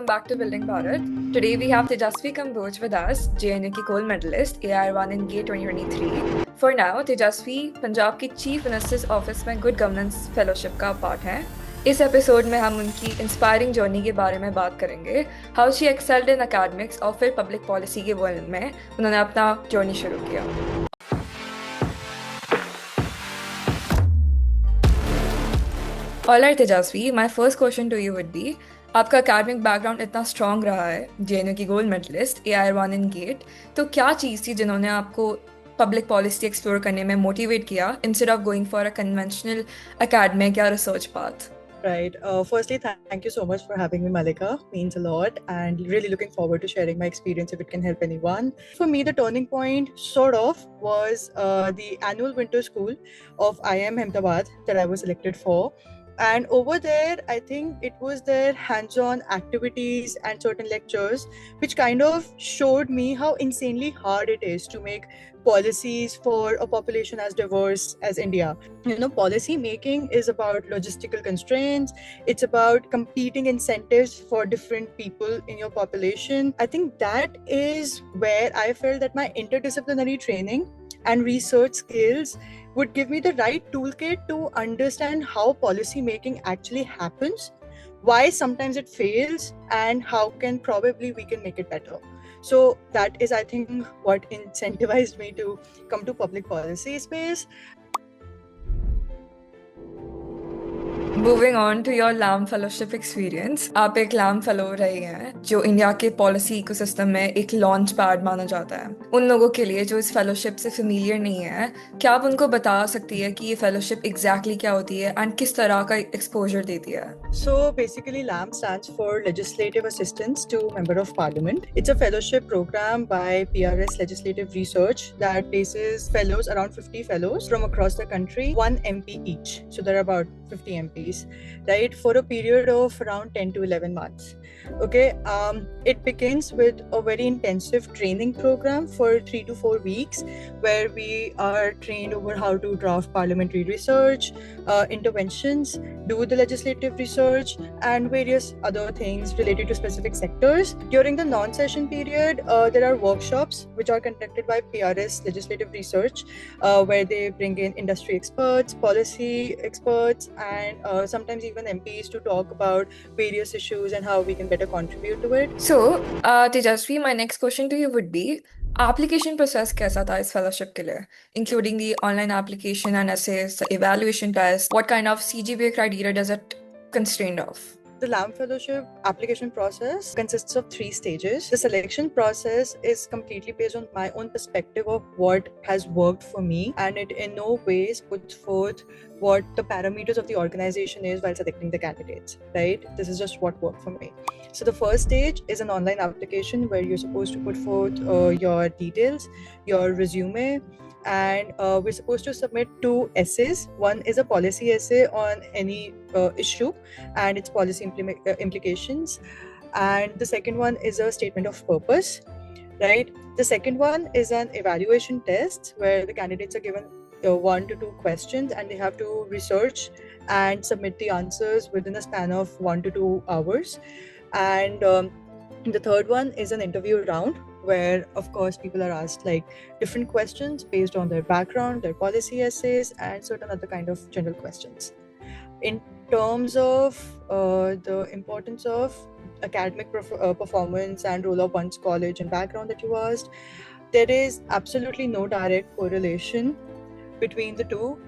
back to Building Bharat. Today we have Tejasvi Kamboj with us, JNU की gold medalist, AIR1 in GATE 2023. For now, Tejasvi Punjab की Chief Minister's Office में Good Governance Fellowship का part हैं. इस episode में हम उनकी inspiring journey के बारे में बात करेंगे. How she excelled in academics और फिर पब्लिक पॉलिसी के वर्ल्ड में उन्होंने अपना जर्नी शुरू किया. Alright Tejasvi, my first question to you would be, आपका academic background इतना strong रहा है, JNU की gold medalist, AIR1 in GATE, तो क्या चीज़ थी जिन्होंने आपको public policy explore करने में motivate किया instead of going for a conventional academic या research path? Right. Firstly, thank you so much for having me, Malika. Means a lot, and really looking forward to sharing my experience if it can help anyone. For me, the turning point sort of was the annual winter school of IIM Ahmedabad that I was selected for. And over there, I think it was their hands-on activities and certain lectures which kind of showed me how insanely hard it is to make policies for a population as diverse as India. You know, policy making is about logistical constraints. It's about competing incentives for different people in your population. I think that is where I felt that my interdisciplinary training and research skills would give me the right toolkit to understand how policy making actually happens, why sometimes it fails, and how probably we can make it better. So that is, I think, what incentivized me to come to public policy space. Moving on to your LAM fellowship experience, आप एक LAM fellow रहे हैं जो India के policy ecosystem में एक launch pad माना जाता है. उन लोगों के लिए जो इस फेलोशिप से फेमिलियर नहीं है, क्या आप उनको बता सकती है कि ये फेलोशिप एग्जैक्टली क्या होती है एंड किस तरह का एक्सपोजर देती है? So basically, LAM stands for Legislative Assistance to Member of Parliament. It's a fellowship program by PRS Legislative Research that places fellows, around 50 fellows from across the country, 1 MP each. So there are about 50 MPs, right, for a period of around 10 to 11 months. Okay, it begins with a very intensive training program for 3 to 4 weeks where we are trained over how to draft parliamentary research, interventions, do the legislative research, and various other things related to specific sectors. During the non-session period, there are workshops which are conducted by PRS Legislative Research where they bring in industry experts, policy experts, and sometimes even MPs to talk about various issues and how we can better contribute to it. So, Tejasvi, my next question to you would be, application process कैसा था इस fellowship के लिए, including the online application and essays, the evaluation test, what kind of CGPA criteria does it constrained of? The LAM Fellowship application process consists of 3 stages. The selection process is completely based on my own perspective of what has worked for me, and it in no ways puts forth what the parameters of the organization is while selecting the candidates, right? This is just what worked for me. So the first stage is an online application where you're supposed to put forth your details, your resume, and we're supposed to submit 2 essays. One is a policy essay on any issue and its policy implications, and the second one is a statement of purpose, right? The second one is an evaluation test where the candidates are given 1 to 2 questions and they have to research and submit the answers within a span of 1 to 2 hours. And the third one is an interview round where, of course, people are asked like different questions based on their background, their policy essays, and certain other kind of general questions. In terms of the importance of academic performance and role of one's college and background that you asked, there is absolutely no direct correlation between the two.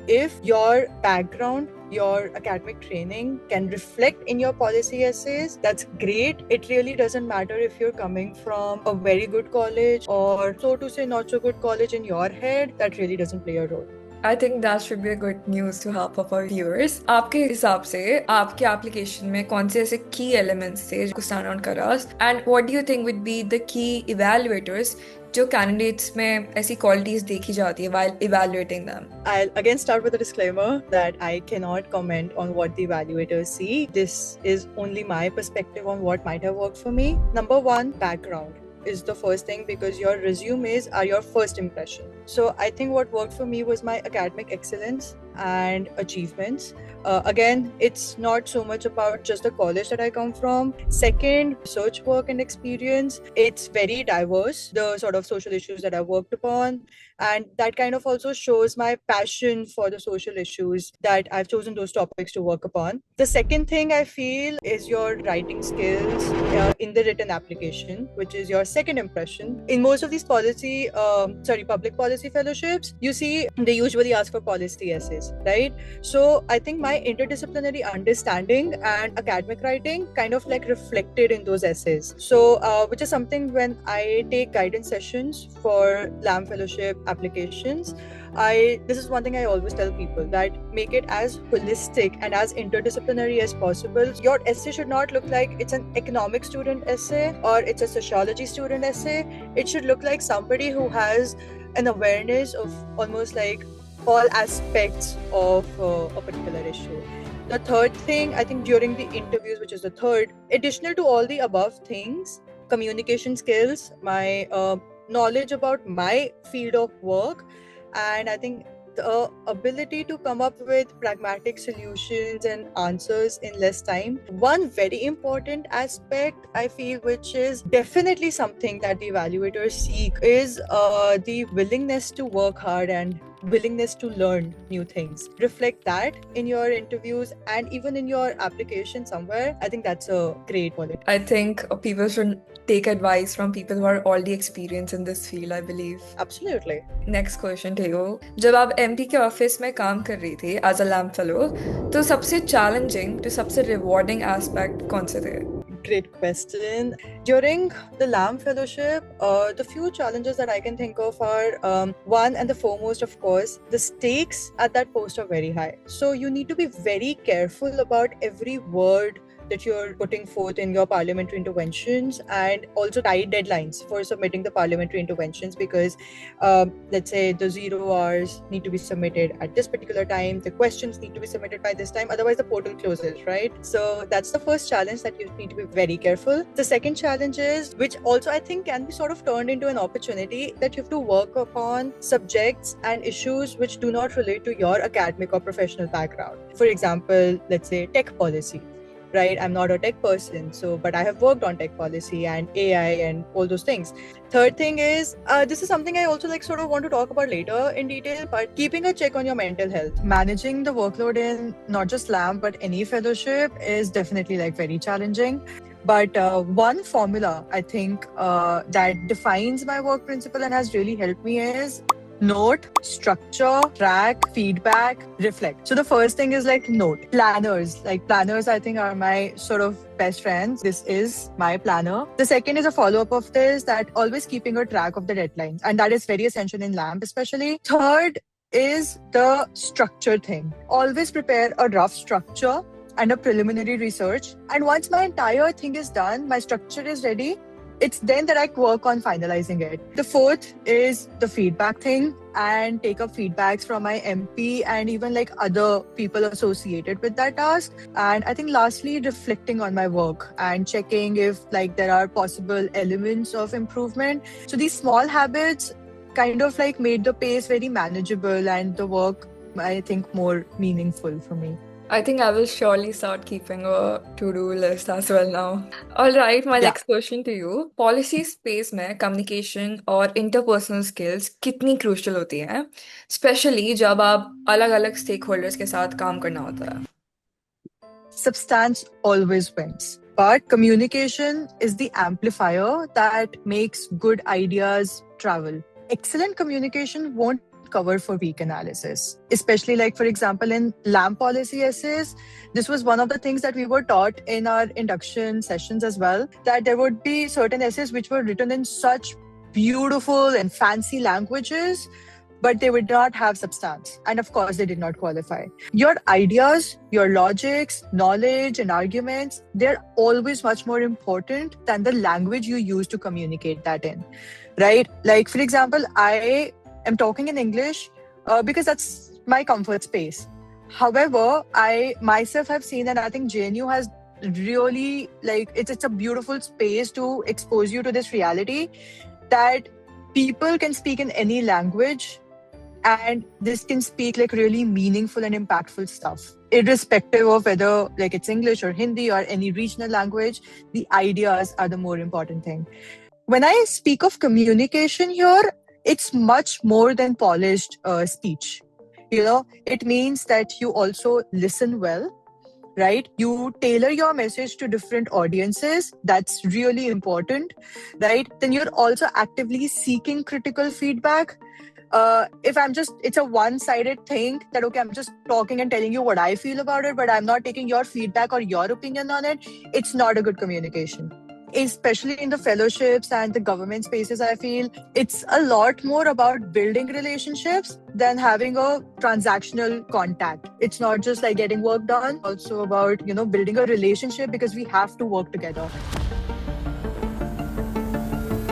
If your background, your academic training can reflect in your policy essays, that's great. It really doesn't matter if you're coming from a very good college or, so to say, not so good college in your head. That really doesn't play a role. I think that should be a good news to help of our viewers. आपके हिसाब से आपके application में कौन से ऐसे key elements थे जो stand out करा, and what do you think would be the key evaluators जो candidates में ऐसी qualities देखी जाती है while evaluating them? I'll again start with a disclaimer that I cannot comment on what the evaluators see. This is only my perspective on what might have worked for me. Number 1, background is the first thing, because your resumes are your first impression. So I think what worked for me was my academic excellence and achievements. Again, it's not so much about just the college that I come from. Second, research work and experience. It's very diverse, the sort of social issues that I worked upon. And that kind of also shows my passion for the social issues that I've chosen those topics to work upon. The second thing I feel is your writing skills in the written application, which is your second impression. In most of these public policy fellowships, you see they usually ask for policy essays, right? So I think my interdisciplinary understanding and academic writing kind of like reflected in those essays. So which is something when I take guidance sessions for LAM fellowship applications, this is one thing I always tell people, that make it as holistic and as interdisciplinary as possible. Your essay should not look like it's an economics student essay or it's a sociology student essay. It should look like somebody who has an awareness of almost like all aspects of a particular issue. The third thing, I think during the interviews, which is the third, additional to all the above things, communication skills, my knowledge about my field of work, and I think the ability to come up with pragmatic solutions and answers in less time. One very important aspect I feel, which is definitely something that the evaluators seek, is the willingness to work hard and willingness to learn new things. Reflect that in your interviews and even in your application somewhere. I think that's a great quality. I think people should take advice from people who are already experienced in this field, I believe. Absolutely. Next question to you. जब आप MP के office में काम कर रही थी as a lamp fellow, तो सबसे चैलेंजिंग तो सबसे रिवॉर्डिंग एस्पेक्ट कौन से थे? Great question. During the LAM fellowship, the few challenges that I can think of are one and the foremost, of course, the stakes at that post are very high. So you need to be very careful about every word that you're putting forth in your parliamentary interventions, and also tight deadlines for submitting the parliamentary interventions, because let's say the 0 hours need to be submitted at this particular time, the questions need to be submitted by this time, otherwise the portal closes, right? So that's the first challenge, that you need to be very careful. The second challenge is, which also I think can be sort of turned into an opportunity, that you have to work upon subjects and issues which do not relate to your academic or professional background. For example, let's say tech policy. Right, I'm not a tech person, but I have worked on tech policy and AI and all those things. Third thing is, this is something I also sort of want to talk about later in detail, but keeping a check on your mental health. Managing the workload in not just LAM but any fellowship is definitely very challenging. But one formula I think that defines my work principle and has really helped me is note, structure, track, feedback, reflect. So the first thing is note. Planners I think are my sort of best friends. This is my planner. The second is a follow-up of this, that always keeping a track of the deadlines. And that is very essential in LAMP especially. Third is the structure thing. Always prepare a rough structure and a preliminary research. And once my entire thing is done, my structure is ready, it's then that I work on finalizing it. The fourth is the feedback thing, and take up feedbacks from my MP and even other people associated with that task. And I think lastly, reflecting on my work and checking if there are possible elements of improvement. So these small habits kind of made the pace very manageable and the work, I think, more meaningful for me. I think I will surely start keeping a to-do list as well now. All right, my next question to you. Policy space में communication और interpersonal skills कितनी crucial होती हैं, especially जब आप अलग-अलग stakeholders के साथ काम करना होता है? Substance always wins, but communication is the amplifier that makes good ideas travel. Excellent communication won't cover for weak analysis, especially for example in LAM policy essays. This was one of the things that we were taught in our induction sessions as well, that there would be certain essays which were written in such beautiful and fancy languages, but they would not have substance, and of course they did not qualify. Your ideas, your logics, knowledge and arguments, they're always much more important than the language you use to communicate that in, right? For example, I am talking in English because that's my comfort space. However, I myself have seen, and I think JNU has really it's a beautiful space to expose you to this reality that people can speak in any language and this can speak like really meaningful and impactful stuff. Irrespective of whether like it's English or Hindi or any regional language, the ideas are the more important thing. When I speak of communication here, it's much more than polished speech. It means that you also listen well, right? You tailor your message to different audiences. That's really important, right? Then you're also actively seeking critical feedback. If it's a one-sided thing that, okay, I'm just talking and telling you what I feel about it, but I'm not taking your feedback or your opinion on it, it's not a good communication. Especially in the fellowships and the government spaces, I feel it's a lot more about building relationships than having a transactional contact. It's not just like getting work done, also about, building a relationship because we have to work together.